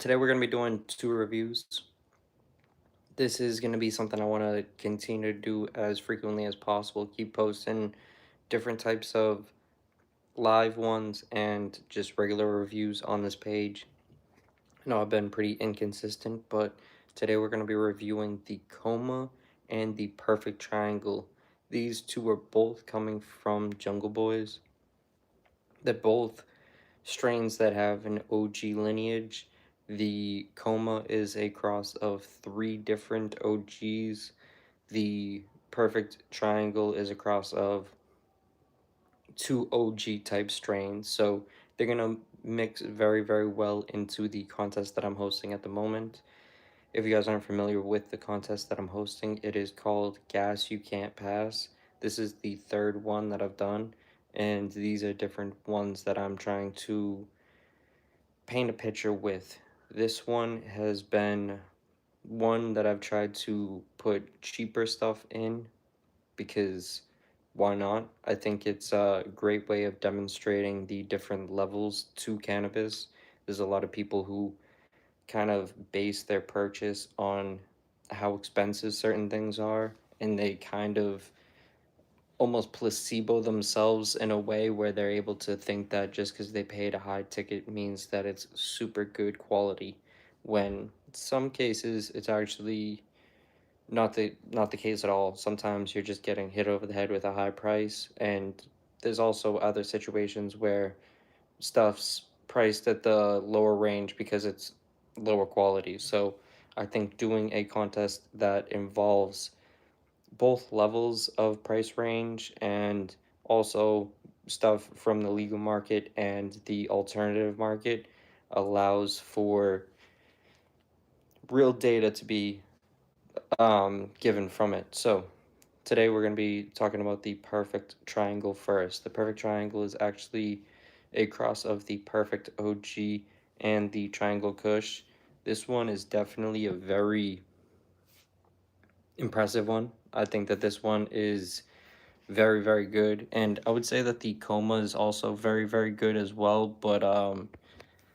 Today we're going to be doing two reviews. This is going to be something I want to continue to do as frequently as possible. Keep posting different types of live ones and just regular reviews on this page. I know I've been pretty inconsistent, but today we're going to be reviewing the Coma and the Perfect Triangle. These two are both coming from JungleBoys. They're both strains that have an OG lineage. The Coma is a cross of three different OGs. The Perfect Triangle is a cross of two OG type strains. So they're going to mix very, very well into the contest that I'm hosting at the moment. If you guys aren't familiar with the contest that I'm hosting, it is called Gas You Can't Pass. This is the third one that I've done, and these are different ones that I'm trying to paint a picture with. This one has been one that I've tried to put cheaper stuff in because why not? I think it's a great way of demonstrating the different levels to cannabis. There's a lot of people who kind of base their purchase on how expensive certain things are, and they kind of almost placebo themselves in a way where they're able to think that just because they paid a high ticket means that it's super good quality, when in some cases it's actually not the case at all. Sometimes you're just getting hit over the head with a high price, and there's also other situations where stuff's priced at the lower range because it's lower quality. So I think doing a contest that involves both levels of price range and also stuff from the legal market and the alternative market allows for real data to be given from it. So today we're going to be talking about the perfect triangle first. The perfect triangle is actually a cross of the perfect OG and the triangle Kush. This one is definitely a very impressive one. I think that this one is very, very good. And I would say that the Coma is also very, very good as well. But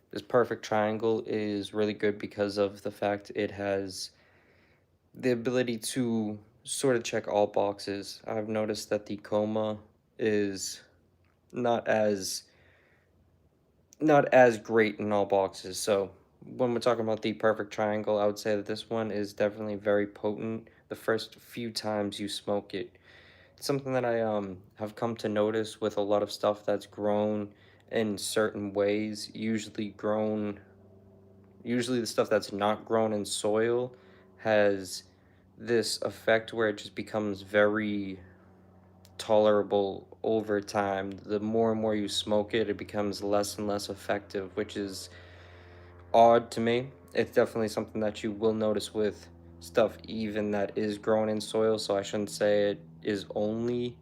this perfect triangle is really good because of the fact it has the ability to sort of check all boxes. I've noticed that the Coma is not as not as great in all boxes. So when we're talking about the perfect triangle, I would say that this one is definitely very potent the first few times you smoke it. It's something that I have come to notice with a lot of stuff that's grown in certain ways, usually the stuff that's not grown in soil has this effect where it just becomes very tolerable over time. The more and more you smoke it, it becomes less and less effective, which is odd to me. It's definitely something that you will notice with stuff even that is grown in soil, so I shouldn't say it is only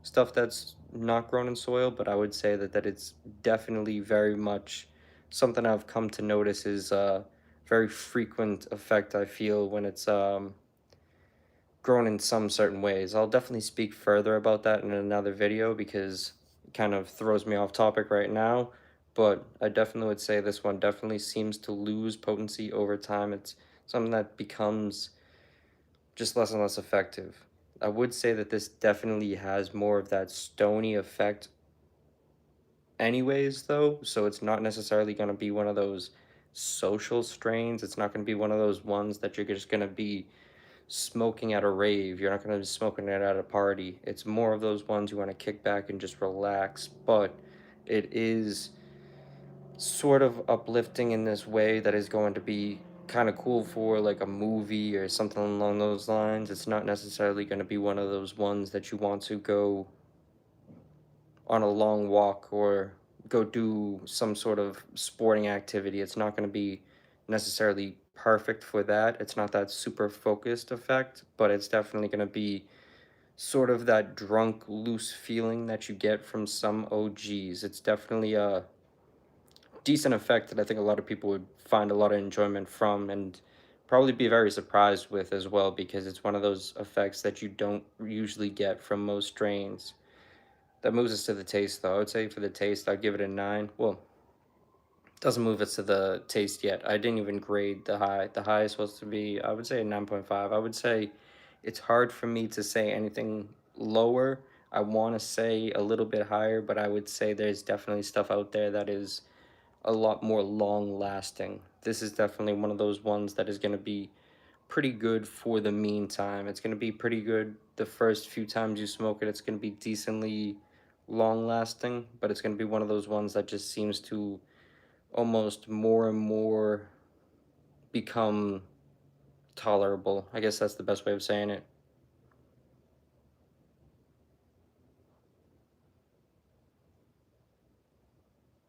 stuff that's not grown in soil, but I would say that it's definitely very much something I've come to notice is a very frequent effect I feel when it's grown in some certain ways. I'll definitely speak further about that in another video because it kind of throws me off topic right now. But I definitely would say this one definitely seems to lose potency over time. It's something that becomes just less and less effective. I would say that this definitely has more of that stony effect anyways, though. So it's not necessarily going to be one of those social strains. It's not going to be one of those ones that you're just going to be smoking at a rave. You're not going to be smoking it at a party. It's more of those ones you want to kick back and just relax. But it is sort of uplifting in this way that is going to be kind of cool for like a movie or something along those lines. It's not necessarily going to be one of those ones that you want to go on a long walk or go do some sort of sporting activity. It's not going to be necessarily perfect for that. It's not that super focused effect, but it's definitely going to be sort of that drunk, loose feeling that you get from some OGs. It's definitely a decent effect that I think a lot of people would find a lot of enjoyment from and probably be very surprised with as well because it's one of those effects that you don't usually get from most strains. That moves us to the taste, though. I would say for the taste, I'd give it a 9. Well, Doesn't move us to the taste yet. I didn't even grade the high. The high is supposed to be, I would say, a 9.5. I would say it's hard for me to say anything lower. I want to say a little bit higher, but I would say there's definitely stuff out there that is a lot more long lasting. This is definitely one of those ones that is going to be pretty good for the meantime. It's going to be pretty good the first few times you smoke it. It's going to be decently long lasting, but it's going to be one of those ones that just seems to almost more and more become tolerable. I guess that's the best way of saying it.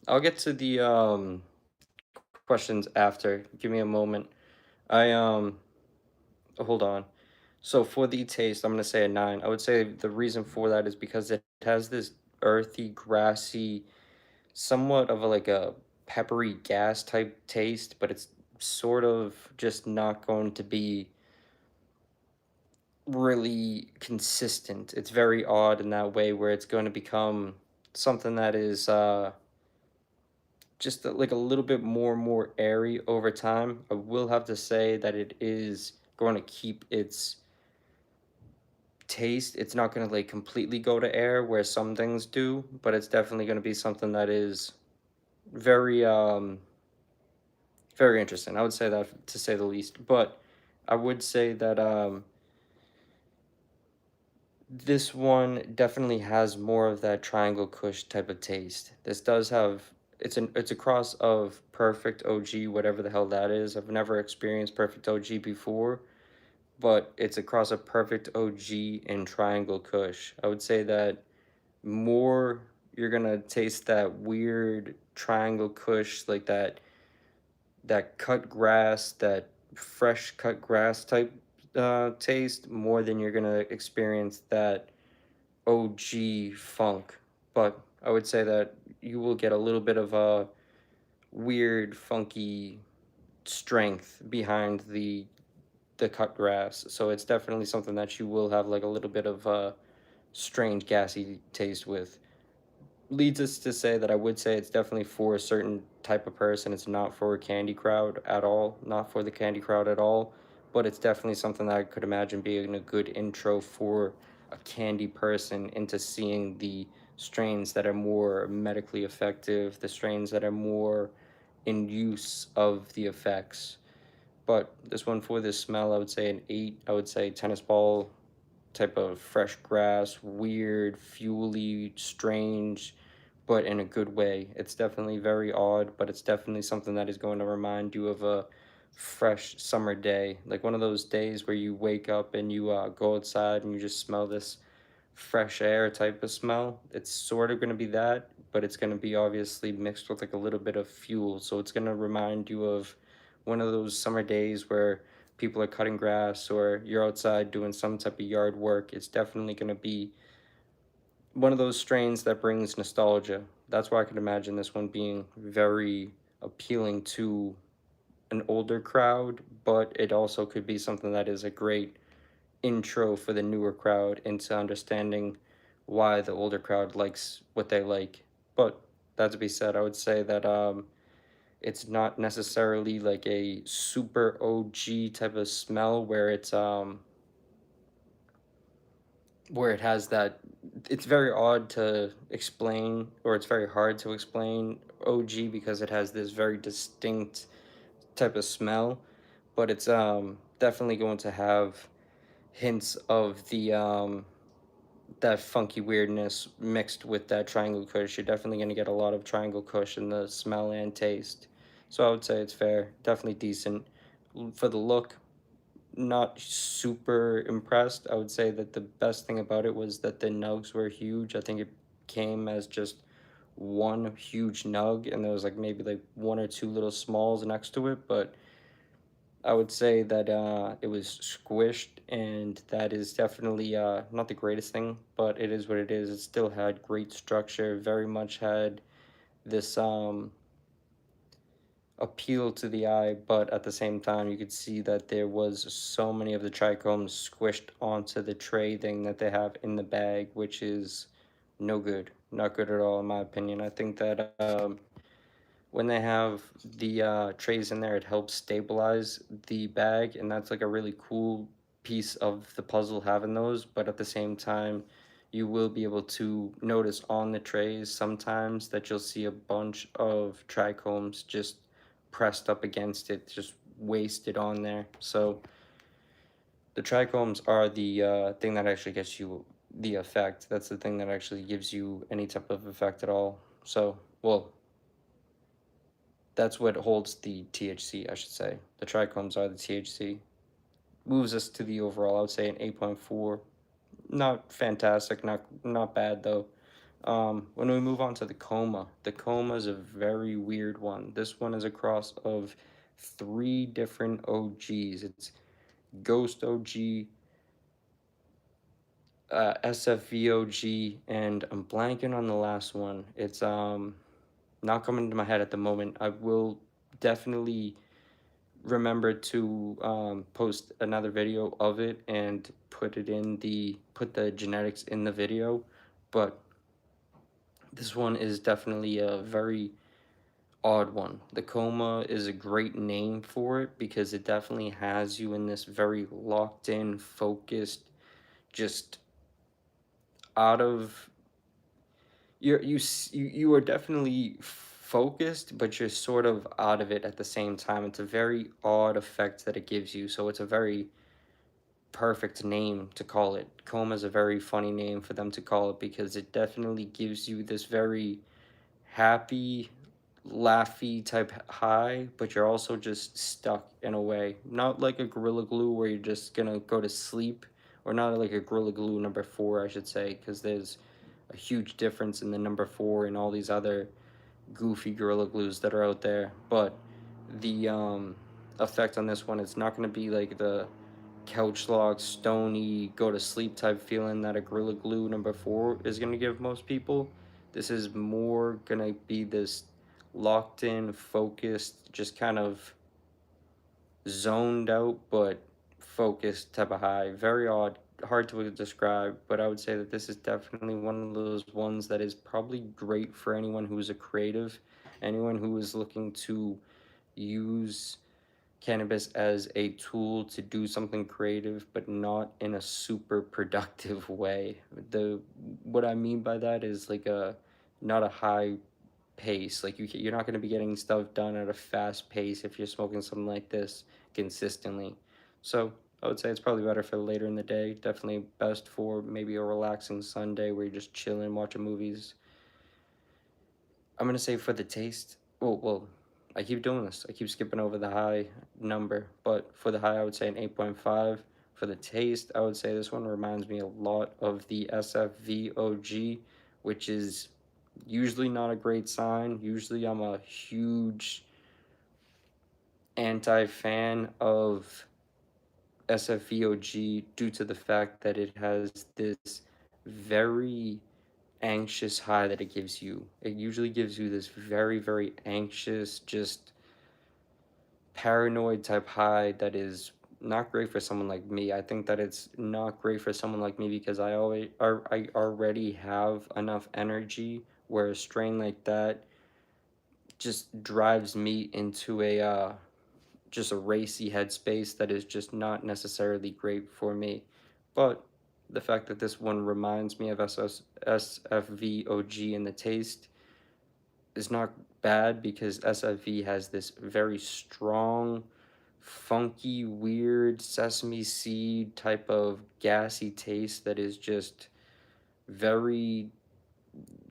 I'll get to the questions after. Give me a moment. I hold on. So for the taste, I'm gonna say a 9. I would say the reason for that is because it has this earthy, grassy, somewhat of a like a peppery gas type taste, but it's sort of just not going to be really consistent. It's very odd in that way where it's going to become something that is just like a little bit more and more airy over time. I will have to say that it is going to keep its taste. It's not going to like completely go to air where some things do, but it's definitely going to be something that is very very interesting. I would say that to say the least. But I would say that this one definitely has more of that triangle kush type of taste. This does have it's a cross of perfect OG, whatever the hell that is. I've never experienced perfect OG before, but it's a cross of perfect OG and triangle kush. I would say that more you're gonna taste that weird triangle kush, like that cut grass, that fresh cut grass type taste, more than you're gonna experience that OG funk. But I would say that you will get a little bit of a weird, funky strength behind the cut grass. So it's definitely something that you will have like a little bit of a strange gassy taste with. Leads us to say that I would say it's definitely for a certain type of person. It's not for a candy crowd at all, not for the candy crowd at all, but it's definitely something that I could imagine being a good intro for a candy person into seeing the strains that are more medically effective, the strains that are more in use of the effects. But this one for this smell, I would say an 8. I would say tennis ball type of fresh grass, weird, fuely, strange, but in a good way. It's definitely very odd, but it's definitely something that is going to remind you of a fresh summer day. Like one of those days where you wake up and you go outside and you just smell this fresh air type of smell. It's sort of going to be that, but it's going to be obviously mixed with like a little bit of fuel. So it's going to remind you of one of those summer days where people are cutting grass or you're outside doing some type of yard work. It's definitely going to be one of those strains that brings nostalgia. That's why I could imagine this one being very appealing to an older crowd, but it also could be something that is a great intro for the newer crowd into understanding why the older crowd likes what they like. But that to be said, I would say that it's not necessarily like a super OG type of smell where it has that it's very odd to explain or it's very hard to explain OG because it has this very distinct type of smell, but it's definitely going to have hints of the that funky weirdness mixed with that triangle kush. You're definitely going to get a lot of triangle kush in the smell and taste. So I would say it's fair, definitely decent. For the look, not super impressed. I would say that the best thing about it was that the nugs were huge. I think it came as just one huge nug and there was like maybe like one or two little smalls next to it, but I would say that it was squished, and that is definitely not the greatest thing, but it is what it is. It still had great structure, very much had this appeal to the eye, but at the same time, you could see that there was so many of the trichomes squished onto the tray thing that they have in the bag, which is no good, not good at all, in my opinion. I think that when they have the trays in there, it helps stabilize the bag, and that's like a really cool piece of the puzzle having those. But at the same time, you will be able to notice on the trays sometimes that you'll see a bunch of trichomes just pressed up against it, just wasted on there. So the trichomes are the thing that actually gets you the effect. That's the thing that actually gives you any type of effect at all. So, well, that's what holds the THC, I should say. The trichomes are the THC. Moves us to the overall, I would say an 8.4. Not fantastic, not bad though. When we move on to the Coma is a very weird one. This one is a cross of three different OGs. It's Ghost OG, SFVOG, and I'm blanking on the last one. It's not coming to my head at the moment. I will definitely remember to post another video of it and put the genetics in the video, but this one is definitely a very odd one. The Coma is a great name for it because it definitely has you in this very locked in, focused, just out of you are definitely focused, but you're sort of out of it at the same time. It's a very odd effect that it gives you, so it's a very perfect name to call it. Coma is a very funny name for them to call it because it definitely gives you this very happy, laughy type high, but you're also just stuck in a way. Not like a Gorilla Glue where you're just gonna go to sleep, or not like a Gorilla Glue number four, I should say, because there's a huge difference in the number four and all these other goofy Gorilla Glues that are out there. But the effect on this one, it's not gonna be like the couch log, stony, go to sleep type feeling that a Gorilla Glue number four is gonna give most people. This is more gonna be this locked in, focused, just kind of zoned out, but focused type of high. Very odd, hard to describe, but I would say that this is definitely one of those ones that is probably great for anyone who is a creative, anyone who is looking to use cannabis as a tool to do something creative but not in a super productive way. The what I mean by that is like a not a high pace. Like you're not going to be getting stuff done at a fast pace if you're smoking something like this consistently. So I would say it's probably better for later in the day. Definitely best for maybe a relaxing Sunday where you're just chilling, watching movies. I'm gonna say for the taste. Well, I keep doing this. I keep skipping over the high number, but for the high, I would say an 8.5. For the taste, I would say this one reminds me a lot of the SFVOG, which is usually not a great sign. Usually, I'm a huge anti-fan of SFVOG due to the fact that it has this very anxious high that it gives you. It usually gives you this very, very anxious, just paranoid type high that is not great for someone like me. I think that it's not great for someone like me because I already have enough energy where a strain like that just drives me into a just a racy headspace that is just not necessarily great for me. But the fact that this one reminds me of SFVOG in the taste is not bad because SFV has this very strong, funky, weird sesame seed type of gassy taste that is just very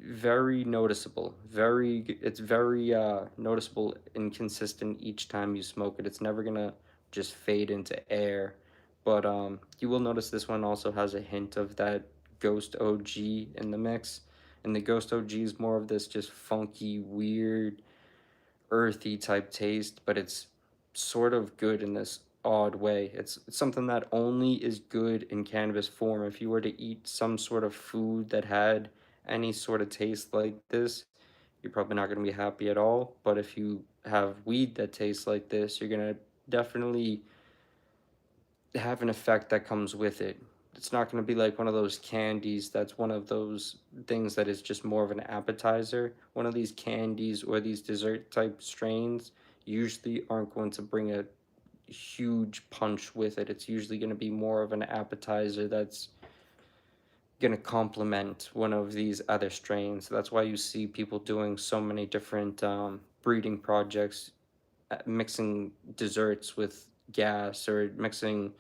very noticeable. It's very noticeable and consistent each time you smoke it. It's never gonna just fade into air. But you will notice this one also has a hint of that Ghost OG in the mix. And the Ghost OG is more of this just funky, weird, earthy type taste, but it's sort of good in this odd way. It's something that only is good in cannabis form. If you were to eat some sort of food that had any sort of taste like this, you're probably not going to be happy at all. But if you have weed that tastes like this, you're going to definitely have an effect that comes with it. It's not going to be like one of those candies that's one of those things that is just more of an appetizer. One of these candies or these dessert type strains usually aren't going to bring a huge punch with it. It's usually going to be more of an appetizer that's going to complement one of these other strains. That's why you see people doing so many different breeding projects, mixing desserts with gas or mixing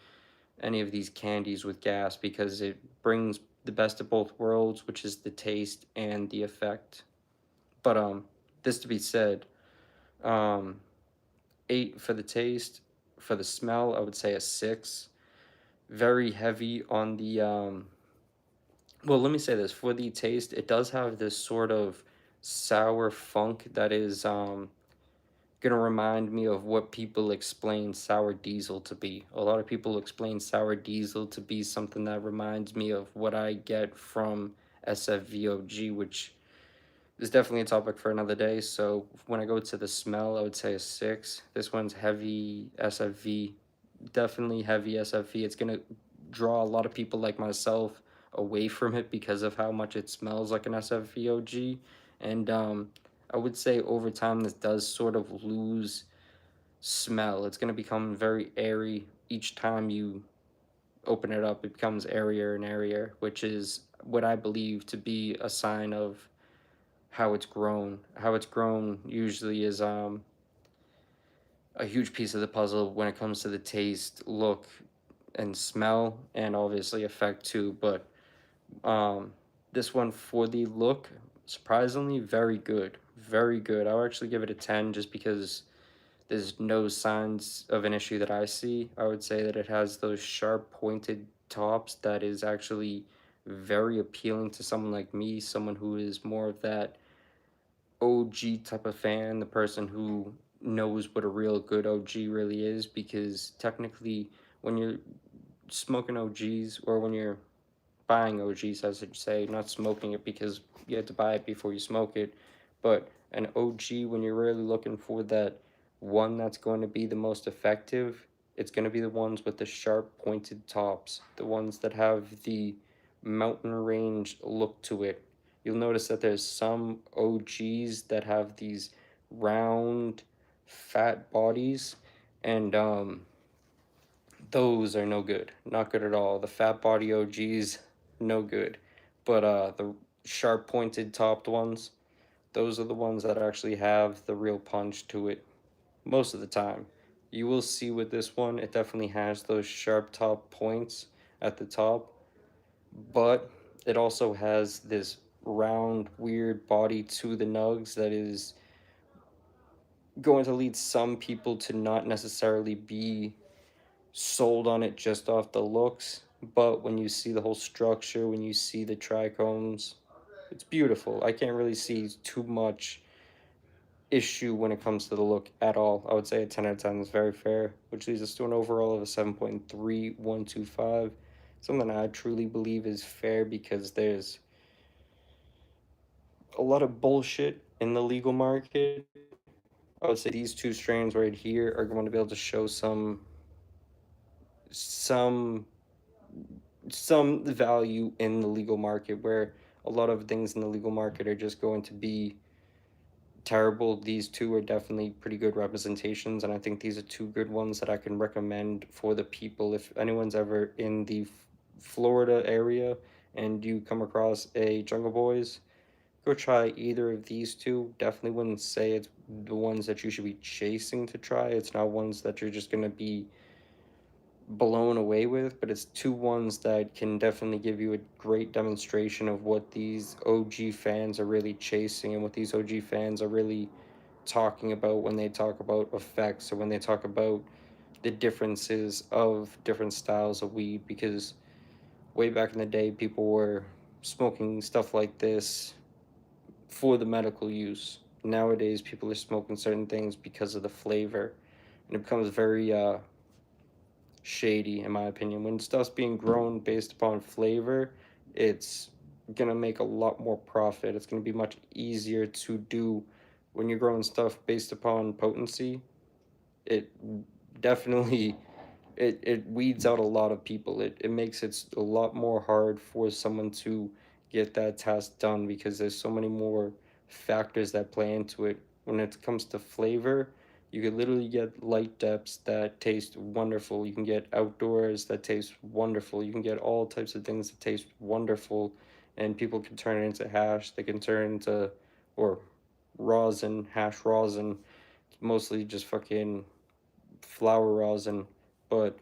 any of these candies with gas because it brings the best of both worlds, which is the taste and the effect. But this to be said, um, 8 for the taste. For the smell, I would say a 6. Very heavy on the well, let me say this. For the taste, it does have this sort of sour funk that is gonna remind me of what people explain sour diesel to be. A lot of people explain sour diesel to be something that reminds me of what I get from SFVOG, which is definitely a topic for another day. So when I go to the smell, I would say a 6. This one's heavy SFV, definitely heavy SFV. It's gonna draw a lot of people like myself away from it because of how much it smells like an SFVOG. And I would say over time this does sort of lose smell. It's gonna become very airy each time you open it up. It becomes airier and airier, which is what I believe to be a sign of how it's grown. How it's grown usually is a huge piece of the puzzle when it comes to the taste, look, and smell, and obviously effect too. But um, this one for the look, surprisingly, very good, very good. I'll actually give it a 10 just because there's no signs of an issue that I see. I would say that it has those sharp pointed tops that is actually very appealing to someone like me, someone who is more of that OG type of fan, the person who knows what a real good OG really is. Because technically, when you're smoking OGs or when you're buying OGs, as I should say, not smoking it because you have to buy it before you smoke it, but an OG, when you're really looking for that one that's going to be the most effective, it's going to be the ones with the sharp pointed tops, the ones that have the mountain range look to it. You'll notice that there's some OGs that have these round, fat bodies, and those are no good. Not good at all. The fat body OGs, no good. But the sharp pointed topped ones, those are the ones that actually have the real punch to it most of the time. You will see with this one, it definitely has those sharp top points at the top, but it also has this round, weird body to the nugs that is going to lead some people to not necessarily be sold on it just off the looks, but when you see the whole structure, when you see the trichomes, it's beautiful. I can't really see too much issue when it comes to the look at all. I would say a 10 out of 10 is very fair, which leads us to an overall of a 7.3125. Something I truly believe is fair because there's a lot of bullshit in the legal market. I would say these two strains right here are going to be able to show some some value in the legal market where a lot of things in the legal market are just going to be terrible. These two are definitely pretty good representations, and I think these are two good ones that I can recommend for the people. If anyone's ever in the Florida area and you come across a Jungle Boys, go try either of these two. Definitely wouldn't say it's the ones that you should be chasing to try. It's not ones that you're just going to be blown away with, but it's two ones that can definitely give you a great demonstration of what these OG fans are really chasing and what these OG fans are really talking about when they talk about effects or when they talk about the differences of different styles of weed. Because way back in the day, people were smoking stuff like this for the medical use. Nowadays, people are smoking certain things because of the flavor, and it becomes very shady in my opinion. When stuff's being grown based upon flavor, it's gonna make a lot more profit. It's gonna be much easier to do when you're growing stuff based upon potency. It definitely it weeds out a lot of people. It makes it a lot more hard for someone to get that task done because there's so many more factors that play into it. When it comes to flavor, you can literally get light depths that taste wonderful. You can get outdoors that taste wonderful. You can get all types of things that taste wonderful, and people can turn it into hash. They can turn it into, or rosin, hash rosin, mostly just fucking flower rosin, but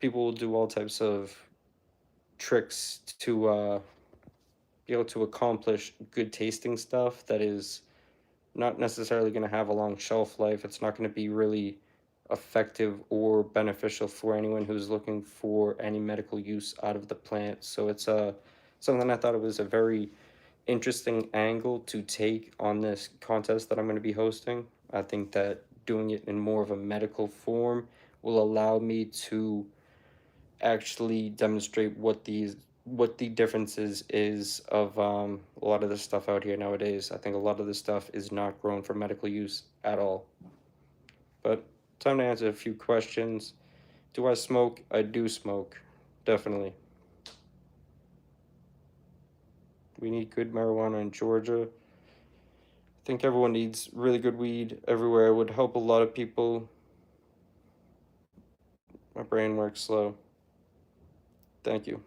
people will do all types of tricks to be able to accomplish good tasting stuff that is not necessarily going to have a long shelf life. It's not going to be really effective or beneficial for anyone who's looking for any medical use out of the plant. So it's something I thought it was a very interesting angle to take on this contest that I'm going to be hosting. I think that doing it in more of a medical form will allow me to actually demonstrate what the differences is of a lot of the stuff out here nowadays. I think a lot of this stuff is not grown for medical use at all. But time to answer a few questions. Do I smoke? I do smoke. Definitely. We need good marijuana in Georgia. I think everyone needs really good weed everywhere. It would help a lot of people. My brain works slow. Thank you.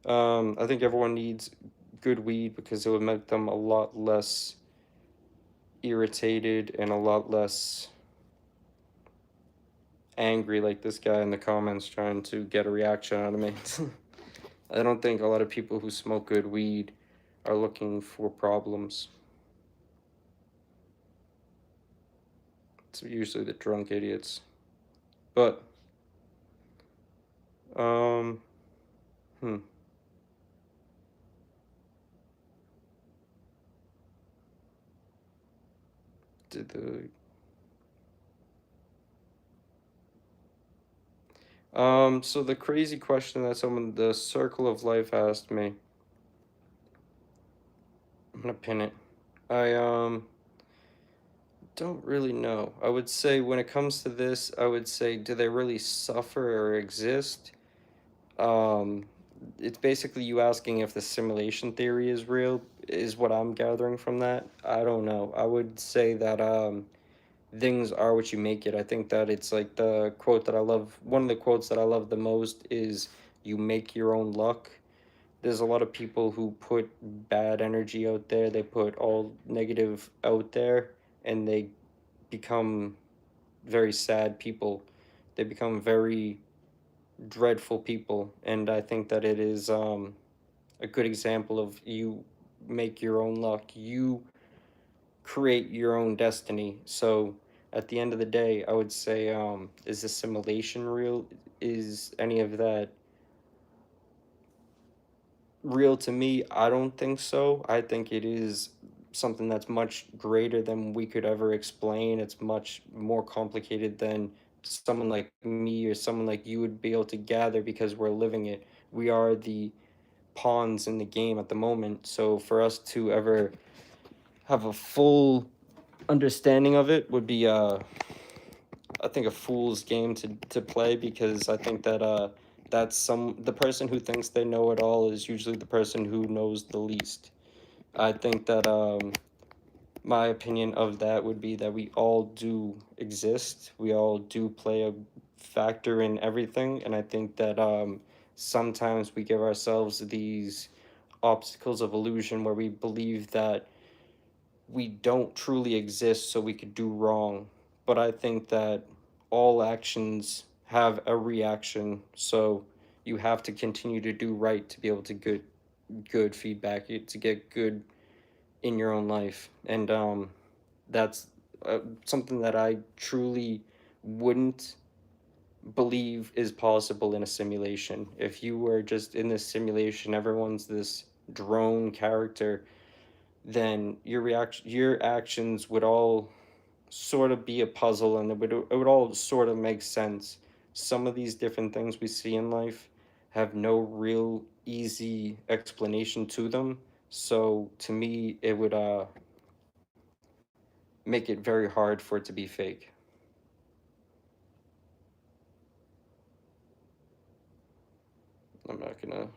I think everyone needs good weed because it would make them a lot less irritated and a lot less angry, like this guy in the comments trying to get a reaction out of me. I don't think a lot of people who smoke good weed are looking for problems. It's usually the drunk idiots. But, um, hmm, did the so the crazy question that someone the Circle of Life asked me, I'm gonna pin it. I don't really know. I would say when it comes to this, I would say do they really suffer or exist? Um, it's basically you asking if the simulation theory is real, is what I'm gathering from that. I don't know. I would say that things are what you make it. I think that it's like the quote that I love. One of the quotes that I love the most is you make your own luck. There's a lot of people who put bad energy out there. They put all negative out there and they become very sad people. They become very dreadful people, and I think that it is a good example of you make your own luck. You create your own destiny. So at the end of the day, I would say, is the simulation real? Is any of that real to me? I don't think so. I think it is something that's much greater than we could ever explain. It's much more complicated than someone like me or someone like you would be able to gather because we're living it. We are the pawns in the game at the moment. So for us to ever have a full understanding of it would be I think a fool's game to play because I think that that's the person who thinks they know it all is usually the person who knows the least. I think that my opinion of that would be that we all do exist. We all do play a factor in everything, and I think that sometimes we give ourselves these obstacles of illusion where we believe that we don't truly exist so we could do wrong. But I think that all actions have a reaction, so you have to continue to do right to be able to get good feedback, to get good in your own life. And that's something that I truly wouldn't believe is possible in a simulation. If you were just in this simulation, everyone's this drone character, then your actions would all sort of be a puzzle and it would all sort of make sense. Some of these different things we see in life have no real easy explanation to them. So to me, it would make it very hard for it to be fake. I'm not gonna.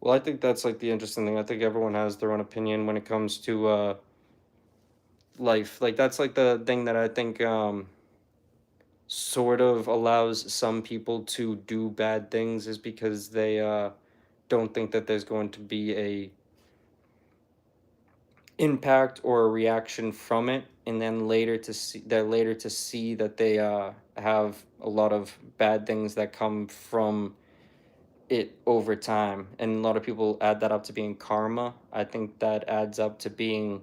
Well, I think that's like the interesting thing. I think everyone has their own opinion when it comes to life. Like that's like the thing that I think sort of allows some people to do bad things is because they don't think that there's going to be a impact or a reaction from it, and then later to see that they have a lot of bad things that come from it over time, and a lot of people add that up to being karma. I think that adds up to being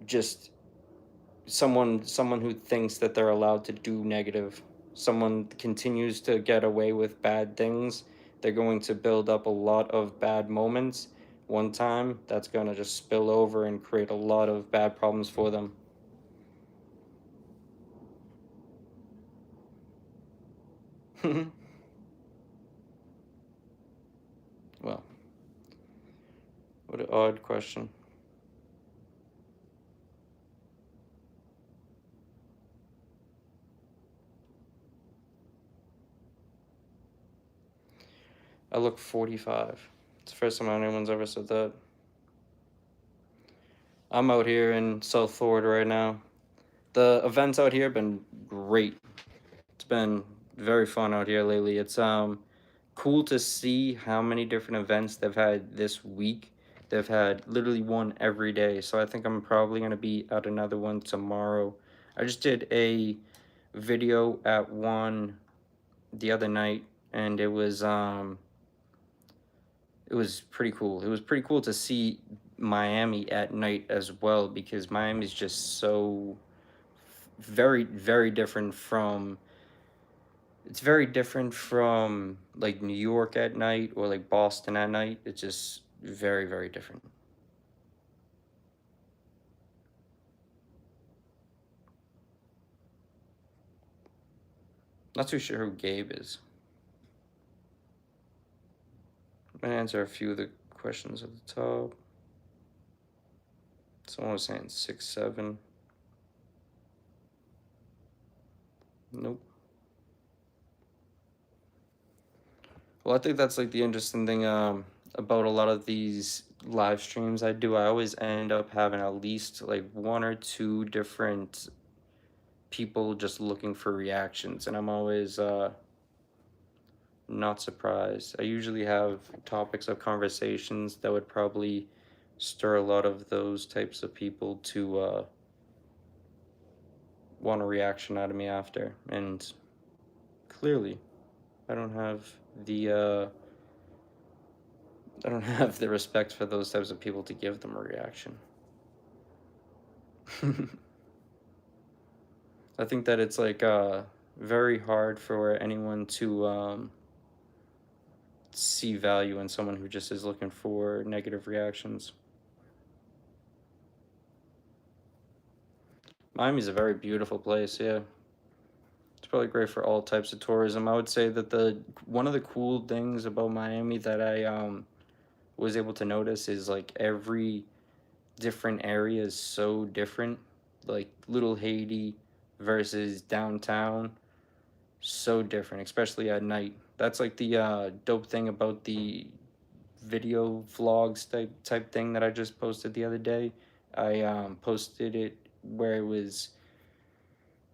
just someone who thinks that they're allowed to do negative. Someone continues to get away with bad things, they're going to build up a lot of bad moments one time that's going to just spill over and create a lot of bad problems for them. Well, what an odd question. I look 45. It's the first time anyone's ever said that. I'm out here in South Florida right now. The events out here have been great. It's been very fun out here lately. It's cool to see how many different events they've had this week. They've had literally one every day. So I think I'm probably gonna be at another one tomorrow. I just did a video at one the other night, and it was pretty cool. It was pretty cool to see Miami at night as well, because Miami's just so very different from it's very different from like New York at night or like Boston at night. It's just very different. Not too sure who Gabe is. I'm gonna answer a few of the questions at the top. Someone was saying 6'7". Nope. Well, I think that's like the interesting thing about a lot of these live streams I do. I always end up having at least like one or two different people just looking for reactions, and I'm always not surprised. I usually have topics of conversations that would probably stir a lot of those types of people to want a reaction out of me after. And clearly, I don't have the uh, I don't have the respect for those types of people to give them a reaction. I think that it's like very hard for anyone to see value in someone who just is looking for negative reactions. Miami's a very beautiful place, yeah. It's probably great for all types of tourism. I would say that the one of the cool things about Miami that I was able to notice is like every different area is so different. Like Little Haiti versus downtown, so different, especially at night. That's like the dope thing about the video vlogs type thing that I just posted the other day. I posted it where it was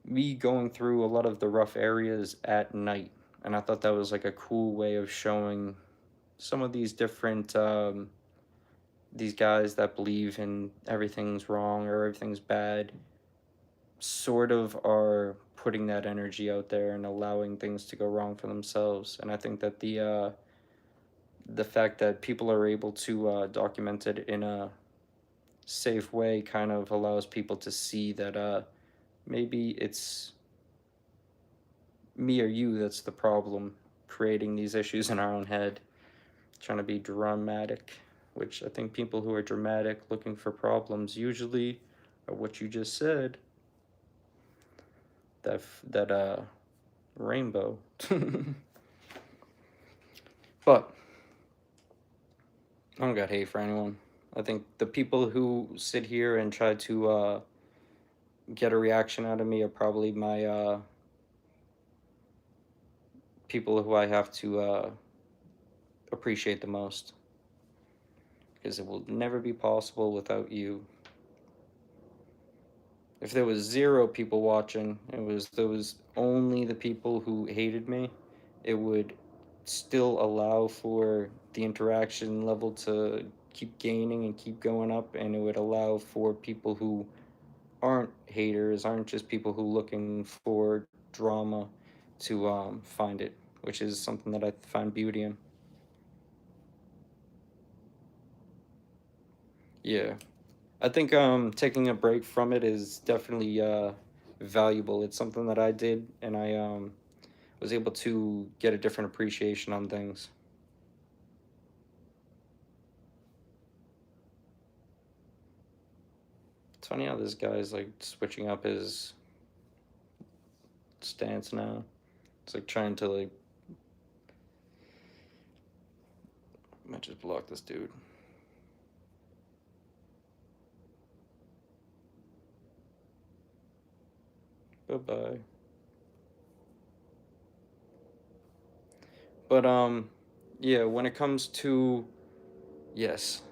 me going through a lot of the rough areas at night, and I thought that was like a cool way of showing some of these different these guys that believe in everything's wrong or everything's bad sort of are putting that energy out there and allowing things to go wrong for themselves. And I think that the fact that people are able to document it in a safe way kind of allows people to see that maybe it's me or you that's the problem, creating these issues in our own head, trying to be dramatic, which I think people who are dramatic looking for problems usually are what you just said, that rainbow. But I don't got hate for anyone. I think the people who sit here and try to get a reaction out of me are probably my people who I have to appreciate the most, because it will never be possible without you. If there was zero people watching, there was only the people who hated me, it would still allow for the interaction level to keep gaining and keep going up, and it would allow for people who aren't haters, aren't just people who looking for drama to find it, which is something that I find beauty in. Yeah. I think taking a break from it is definitely valuable. It's something that I did, and I was able to get a different appreciation on things. It's funny how this guy's like switching up his stance now. It's like trying to like, I might just block this dude. Bye bye. But yeah, when it comes to, yes,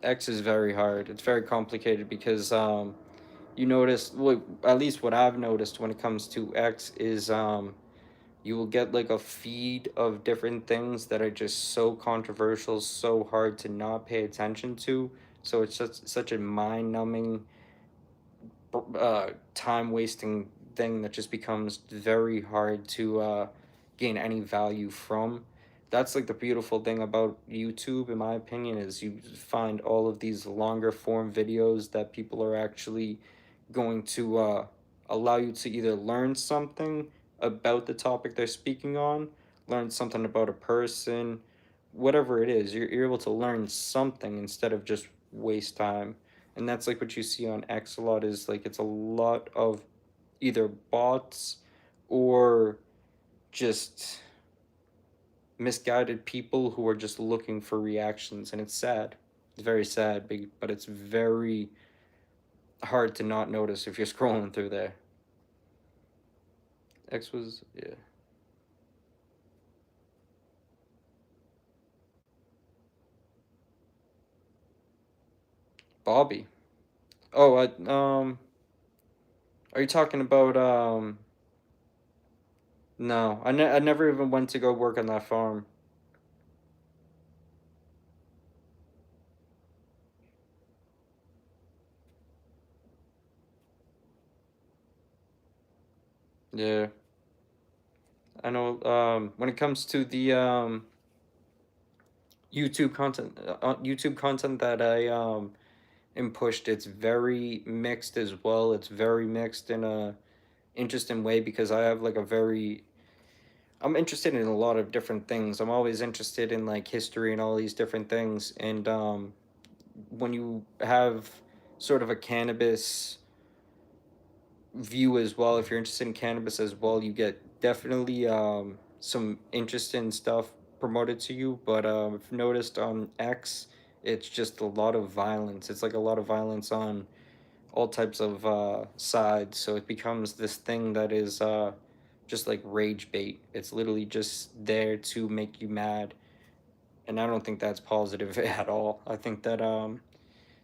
X is very hard. It's very complicated because you notice, well, at least what I've noticed when it comes to X is you will get like a feed of different things that are just so controversial, so hard to not pay attention to. So it's such a mind numbing, time wasting thing that just becomes very hard to gain any value from. That's like the beautiful thing about YouTube, in my opinion, is you find all of these longer form videos that people are actually going to allow you to either learn something about the topic they're speaking on, learn something about a person, whatever it is. You're able to learn something instead of just waste time. And that's like what you see on X a lot, is like it's a lot of either bots or just misguided people who are just looking for reactions, and it's sad. It's very sad, but it's very hard to not notice if you're scrolling through there. X was, yeah. Bobby. Oh, are you talking about no, I never even went to go work on that farm. Yeah. I know when it comes to the YouTube content that I am pushed, it's very mixed as well. It's very mixed in a interesting way because I have like a very, I'm interested in a lot of different things. I'm always interested in like history and all these different things. And when you have sort of a cannabis view as well, if you're interested in cannabis as well, you get definitely some interesting stuff promoted to you. But I've noticed on X, it's just a lot of violence. It's like a lot of violence on all types of sides. So it becomes this thing that is just like rage bait. It's literally just there to make you mad. And I don't think that's positive at all. I think that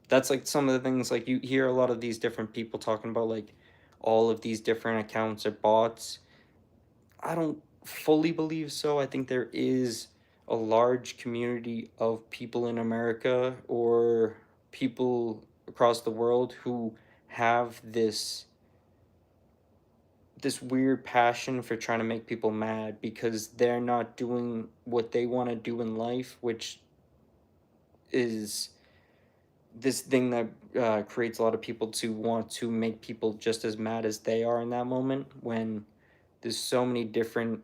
that's like some of the things, like you hear a lot of these different people talking about like all of these different accounts are bots. I don't fully believe so. I think there is a large community of people in America or people across the world who have this weird passion for trying to make people mad because they're not doing what they want to do in life, which is this thing that creates a lot of people to want to make people just as mad as they are in that moment, when there's so many different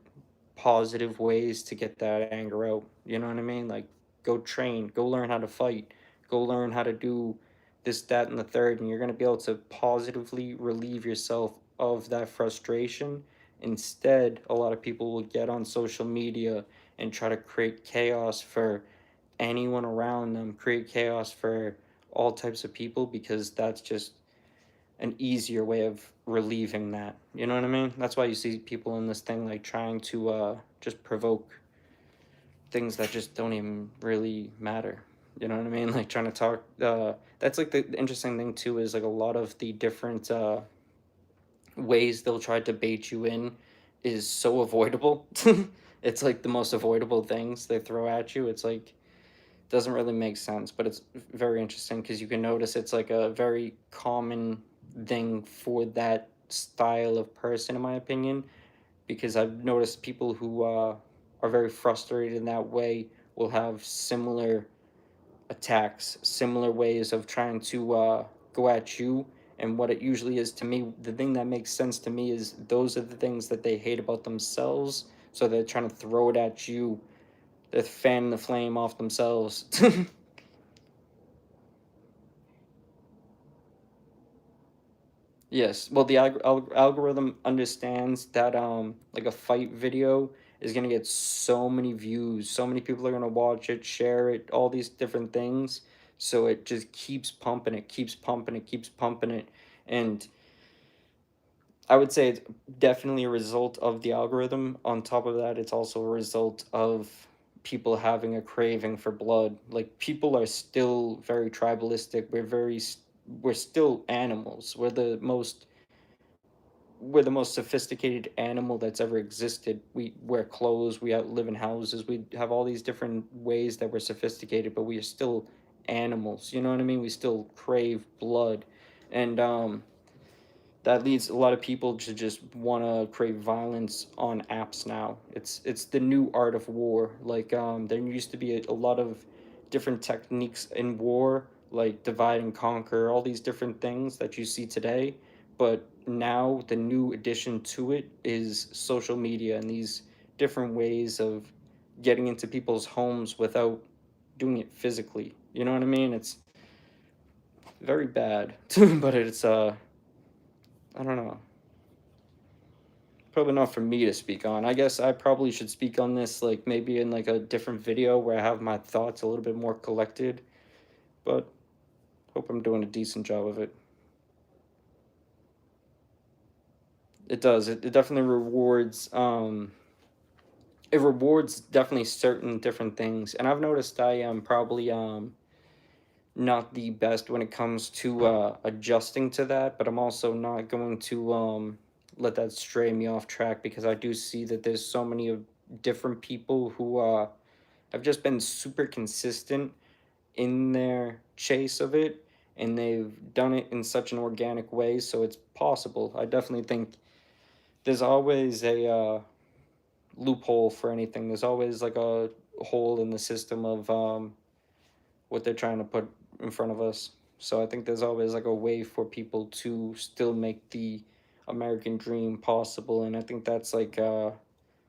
positive ways to get that anger out. You know what I mean? Like, go train, go learn how to fight, go learn how to do this, that, and the third, and you're going to be able to positively relieve yourself of that frustration. Instead, a lot of people will get on social media and try to create chaos for anyone around them, create chaos for all types of people because that's just an easier way of relieving that. You know what I mean? That's why you see people in this thing like trying to just provoke things that just don't even really matter. You know what I mean? Like trying to talk. That's like the interesting thing too is like a lot of the different ways they'll try to bait you in is so avoidable. It's like the most avoidable things they throw at you. It's like doesn't really make sense, but it's very interesting because you can notice it's like a very common thing for that style of person, in my opinion. Because I've noticed people who are very frustrated in that way will have similar attacks, similar ways of trying to go at you. And what it usually is to me, the thing that makes sense to me is those are the things that they hate about themselves. So they're trying to throw it at you. They're fanning the flame off themselves. Yes. Well, the algorithm understands that like a fight video is gonna get so many views, so many people are gonna watch it, share it, all these different things. So it just keeps pumping it, keeps pumping it, keeps pumping it. And I would say it's definitely a result of the algorithm. On top of that, it's also a result of people having a craving for blood. Like people are still very tribalistic. We're still animals. We're the most sophisticated animal that's ever existed. We wear clothes, live in houses, we have all these different ways that we're sophisticated, but we are still animals. You know what I mean? We still crave blood. And that leads a lot of people to just want to crave violence on apps now. It's the new art of war. Like there used to be a lot of different techniques in war, like divide and conquer, all these different things that you see today. But now the new addition to it is social media and these different ways of getting into people's homes without doing it physically. You know what I mean? It's very bad, but it's I don't know. Probably not for me to speak on. I guess I probably should speak on this like maybe in like a different video where I have my thoughts a little bit more collected, but hope I'm doing a decent job of it. It does. It definitely rewards it rewards definitely certain different things. And I've noticed I am probably not the best when it comes to adjusting to that, but I'm also not going to let that stray me off track because I do see that there's so many of different people who have just been super consistent in their chase of it, and they've done it in such an organic way, so it's possible. I definitely think there's always a loophole for anything. There's always like a hole in the system of what they're trying to put in front of us. So I think there's always like a way for people to still make the American dream possible, and I think that's like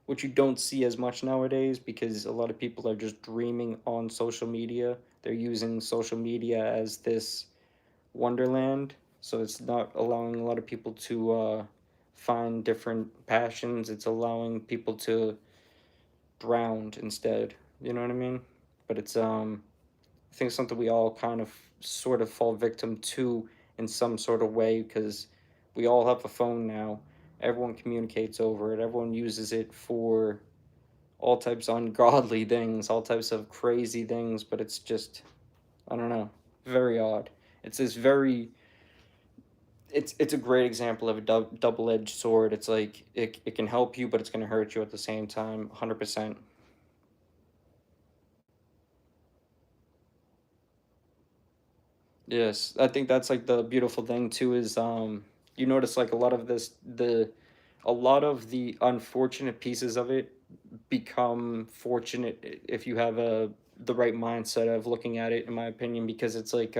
what you don't see as much nowadays because a lot of people are just dreaming on social media. They're using social media as this wonderland, so it's not allowing a lot of people to find different passions. It's allowing people to drown instead. You know what I mean? But it's I think it's something we all kind of sort of fall victim to in some sort of way because we all have a phone now. Everyone communicates over it. Everyone uses it for all types of ungodly things, all types of crazy things, but it's just I don't know, very odd. It's this very it's a great example of a double-edged sword. It's like it can help you, but it's going to hurt you at the same time, 100%. Yes, I think that's like the beautiful thing too is you notice like a lot of the unfortunate pieces of it become fortunate if you have the right mindset of looking at it in my opinion because it's like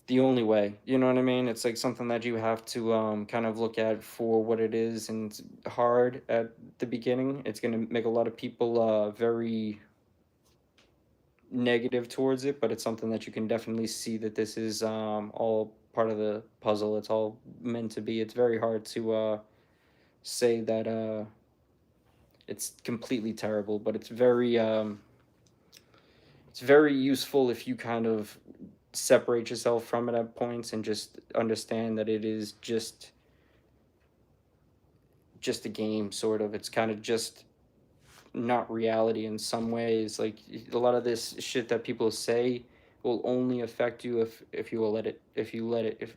the only way, you know what I mean? It's like something that you have to kind of look at for what it is and it's hard at the beginning. It's going to make a lot of people very negative towards it, but it's something that you can definitely see that this is all part of the puzzle. It's all meant to be. It's very hard to say that it's completely terrible, but it's it's very useful if you kind of separate yourself from it at points and just understand that it is just a game, sort of. It's kind of just not reality in some ways. Like a lot of this shit that people say will only affect you if you will let it, if you let it. If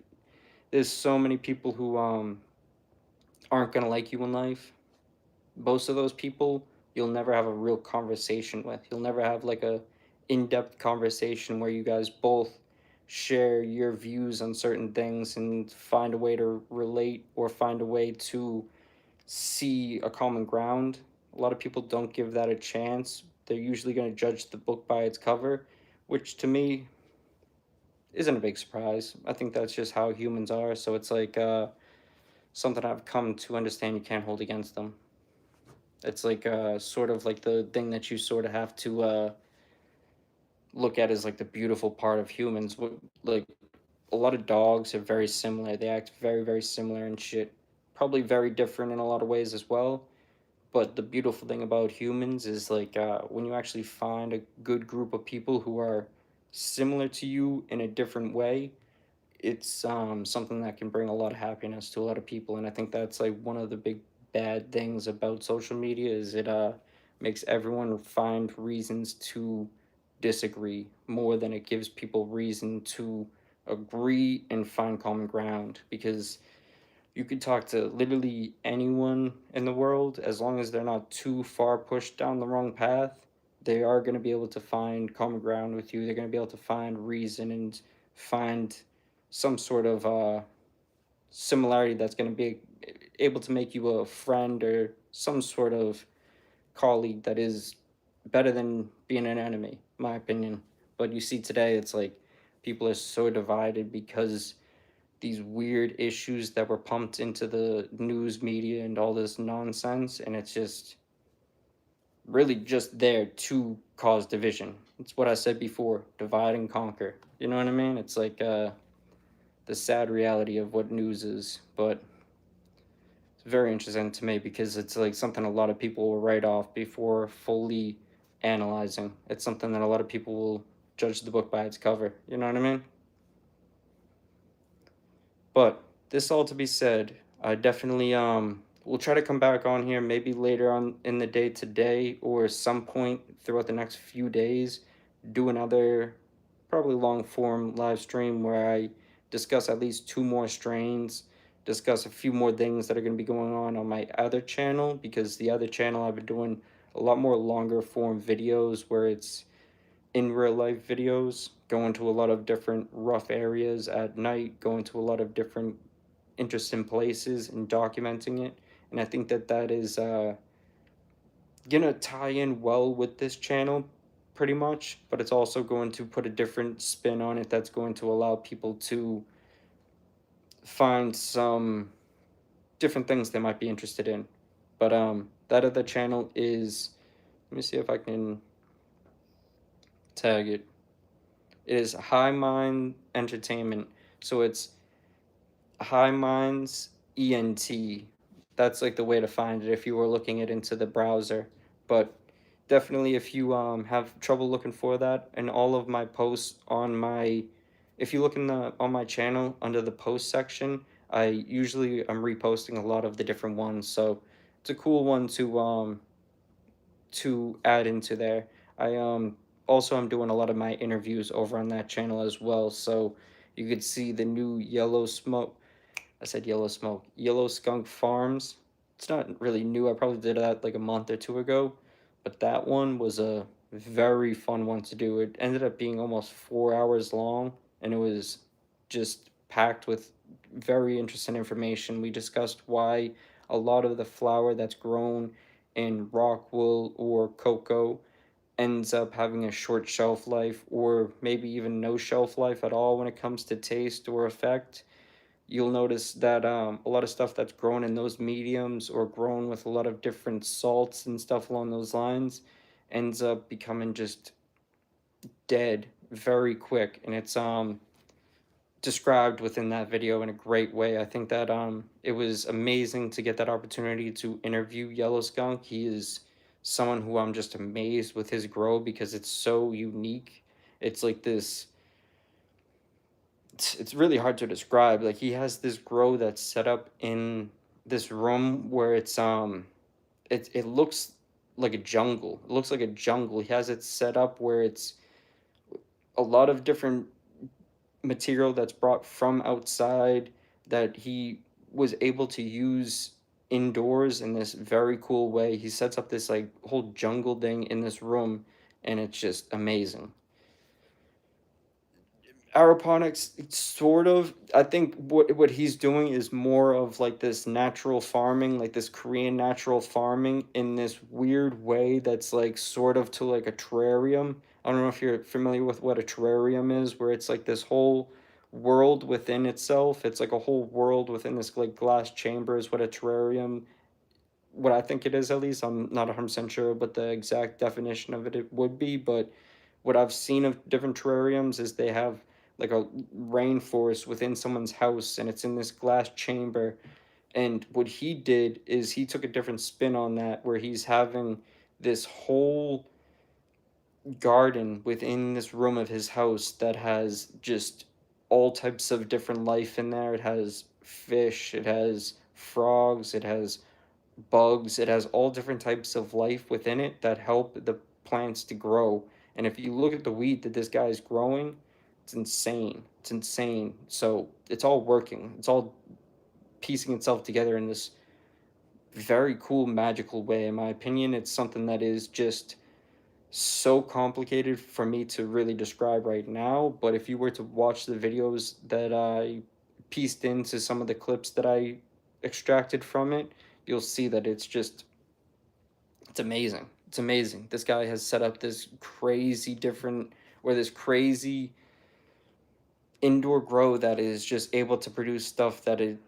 there's so many people who aren't gonna like you in life, most of those people you'll never have a real conversation with. You'll never have like a in-depth conversation where you guys both share your views on certain things and find a way to relate or find a way to see a common ground. A lot of people don't give that a chance. They're usually going to judge the book by its cover, which to me isn't a big surprise. I think that's just how humans are. So it's like something I've come to understand you can't hold against them. It's like sort of like the thing that you sort of have to look at as like the beautiful part of humans. Like a lot of dogs are very similar. They act very, very similar and shit. Probably very different in a lot of ways as well. But the beautiful thing about humans is like when you actually find a good group of people who are similar to you in a different way, it's something that can bring a lot of happiness to a lot of people. And I think that's like one of the big bad things about social media is it makes everyone find reasons to disagree more than it gives people reason to agree and find common ground, because you could talk to literally anyone in the world as long as they're not too far pushed down the wrong path. They are going to be able to find common ground with you. They're going to be able to find reason and find some sort of similarity that's going to be able to make you a friend or some sort of colleague that is better than being an enemy, in my opinion. But you see today, it's like people are so divided because these weird issues that were pumped into the news media and all this nonsense, and it's just really just there to cause division. It's what I said before, divide and conquer. You know what I mean? It's like the sad reality of what news is, but it's very interesting to me because it's like something a lot of people will write off before fully analyzing. It's something that a lot of people will judge the book by its cover. You know what I mean? But this all to be said, I definitely will try to come back on here maybe later on in the day today or some point throughout the next few days, do another probably long form live stream where I discuss at least two more strains, discuss a few more things that are going to be going on my other channel, because the other channel I've been doing a lot more longer form videos where it's in real life videos, going to a lot of different rough areas at night, going to a lot of different interesting places and documenting it. And I think that that is gonna tie in well with this channel pretty much, but it's also going to put a different spin on it that's going to allow people to find some different things they might be interested in. But that other channel is, let me see if I can tag it. It is High Mind Entertainment. So it's High Minds ENT. That's like the way to find it if you were looking it into the browser. But definitely if you have trouble looking for that, and all of my posts on my, if you look in the on my channel under the post section, I usually am reposting a lot of the different ones. So it's a cool one to add into there. I also am doing a lot of my interviews over on that channel as well. So you could see the new Yellow Smoke, I said Yellow Smoke, Yellow Skunk Farms. It's not really new. I probably did that like a month or two ago, but that one was a very fun one to do. It ended up being almost 4 hours long, and it was just packed with very interesting information. We discussed why a lot of the flour that's grown in rock wool or cocoa ends up having a short shelf life, or maybe even no shelf life at all when it comes to taste or effect. You'll notice that a lot of stuff that's grown in those mediums or grown with a lot of different salts and stuff along those lines ends up becoming just dead very quick, and it's described within that video in a great way. I think that it was amazing to get that opportunity to interview Yellow Skunk. He is someone who I'm just amazed with his grow because it's so unique. It's like this it's really hard to describe. Like he has this grow that's set up in this room where it looks like a jungle. It looks like a jungle. He has it set up where it's a lot of different material that's brought from outside that he was able to use indoors in this very cool way. He sets up this like whole jungle thing in this room and it's just amazing. Aeroponics sort of, I think what he's doing is more of like this natural farming, like this Korean natural farming in this weird way that's like sort of to like a terrarium. I don't know if you're familiar with what a terrarium is, where it's like this whole world within itself. It's like a whole world within this like glass chamber is what a terrarium, what I think it is at least. I'm not 100% sure what the exact definition of it would be, but what I've seen of different terrariums is they have like a rainforest within someone's house and it's in this glass chamber. And what he did is he took a different spin on that where he's having this whole garden within this room of his house that has just all types of different life in there. It has fish, it has frogs, it has bugs, it has all different types of life within it that help the plants to grow. And if you look at the wheat that this guy is growing, it's insane. It's insane. So it's all working. It's all piecing itself together in this very cool, magical way. In my opinion, it's something that is just so complicated for me to really describe right now. But if you were to watch the videos that I pieced into some of the clips that I extracted from it, you'll see that it's amazing. It's amazing. This guy has set up this crazy different, or this crazy indoor grow that is just able to produce stuff that it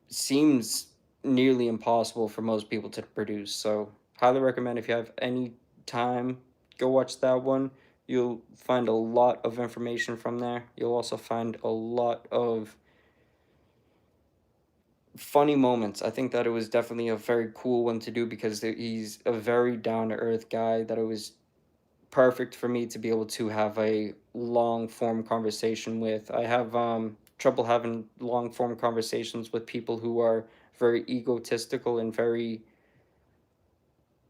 seems nearly impossible for most people to produce. So, highly recommend if you have any time, go watch that one. You'll find a lot of information from there. You'll also find a lot of funny moments. I think that it was definitely a very cool one to do because he's a very down to earth guy that it was perfect for me to be able to have a long form conversation with. I have trouble having long form conversations with people who are very egotistical and very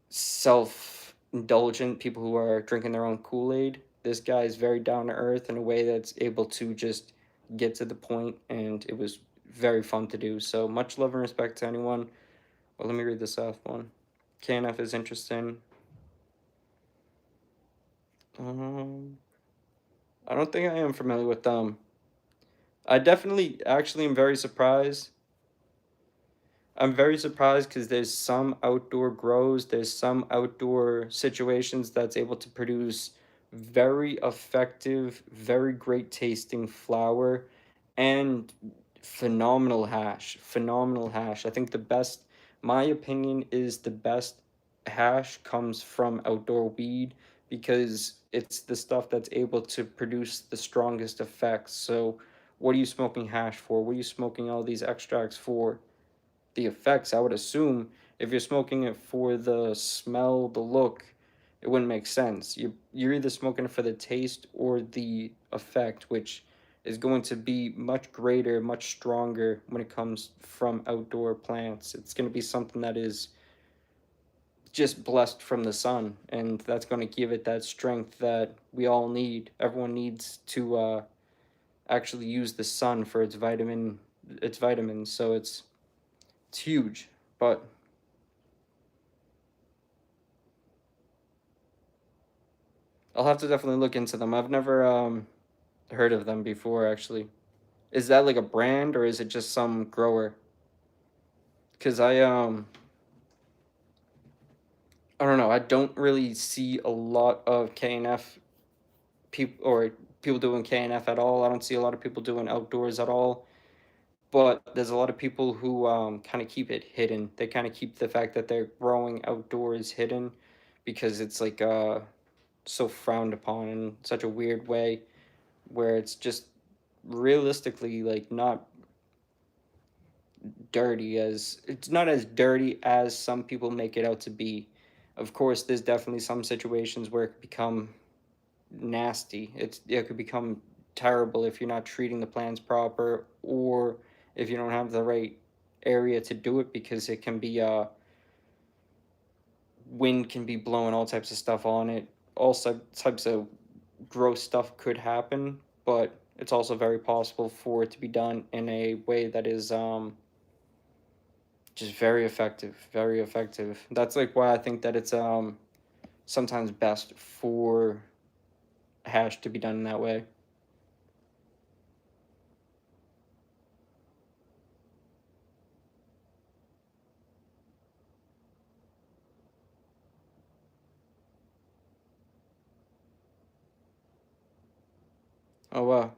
self indulgent, people who are drinking their own Kool-Aid. This guy is very down to earth in a way that's able to just get to the point, and it was very fun to do. So much love and respect to anyone. Well, let me read this off one. KNF is interesting. Um, I don't think I am familiar with them. I definitely actually am very surprised. I'm very surprised because there's some outdoor grows, there's some outdoor situations that's able to produce very effective, very great tasting flour and phenomenal hash. Phenomenal hash. I think the best, my opinion is the best hash comes from outdoor weed because it's the stuff that's able to produce the strongest effects. So, what are you smoking hash for? What are you smoking all these extracts for? The effects. I would assume if you're smoking it for the smell, the look, it wouldn't make sense. You're either smoking it for the taste or the effect, which is going to be much greater, much stronger when it comes from outdoor plants. It's going to be something that is just blessed from the sun, and that's going to give it that strength that we all need. Everyone needs to actually use the sun for its vitamins. So it's huge, but I'll have to definitely look into them. I've never heard of them before actually. Is that like a brand or is it just some grower? Cuz I don't know. I don't really see a lot of KNF people or people doing KNF at all. I don't see a lot of people doing outdoors at all. But there's a lot of people who kind of keep it hidden. They kind of keep the fact that they're growing outdoors hidden because it's like so frowned upon in such a weird way where it's just realistically like not dirty as it's not as dirty as some people make it out to be. Of course, there's definitely some situations where it could become nasty. It could become terrible if you're not treating the plants proper, or if you don't have the right area to do it, because it can be wind can be blowing all types of stuff on it. All types of gross stuff could happen, but it's also very possible for it to be done in a way that is just very effective, very effective. That's like why I think that it's sometimes best for hash to be done in that way. Oh wow.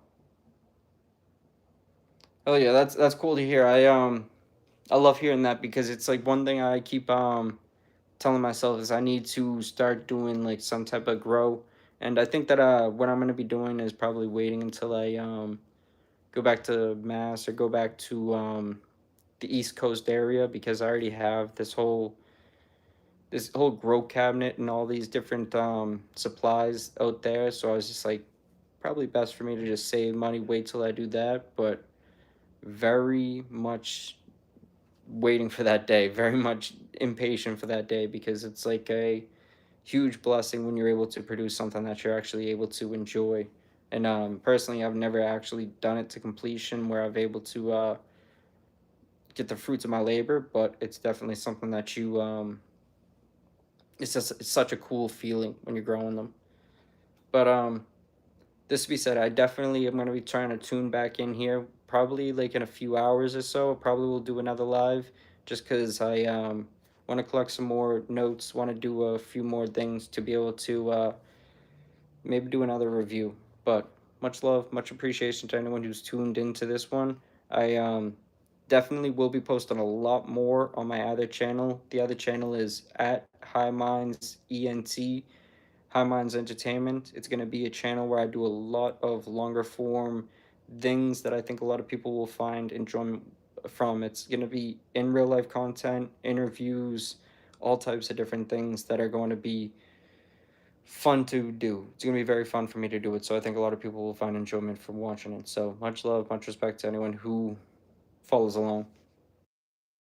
Oh yeah, that's cool to hear. I love hearing that, because it's like one thing I keep telling myself is I need to start doing like some type of grow. And I think that what I'm gonna be doing is probably waiting until I go back to Mass, or go back to the East Coast area, because I already have this whole grow cabinet and all these different supplies out there. So I was just like, probably best for me to just save money, wait till I do that. But very much waiting for that day, very much impatient for that day, because it's like a huge blessing when you're able to produce something that you're actually able to enjoy. And personally, I've never actually done it to completion where I've able to get the fruits of my labor, but it's definitely something that you it's such a cool feeling when you're growing them. But this to be said, I definitely am going to be trying to tune back in here, probably like in a few hours or so. Probably will do another live, just because I want to collect some more notes, want to do a few more things to be able to maybe do another review. But much love, much appreciation to anyone who's tuned into this one. I definitely will be posting a lot more on my other channel. The other channel is at High Minds ENT, High Minds Entertainment. It's going to be a channel where I do a lot of longer form things that I think a lot of people will find enjoyment from. It's going to be in real life content, interviews, all types of different things that are going to be fun to do. It's going to be very fun for me to do it. So I think a lot of people will find enjoyment from watching it. So much love, much respect to anyone who follows along.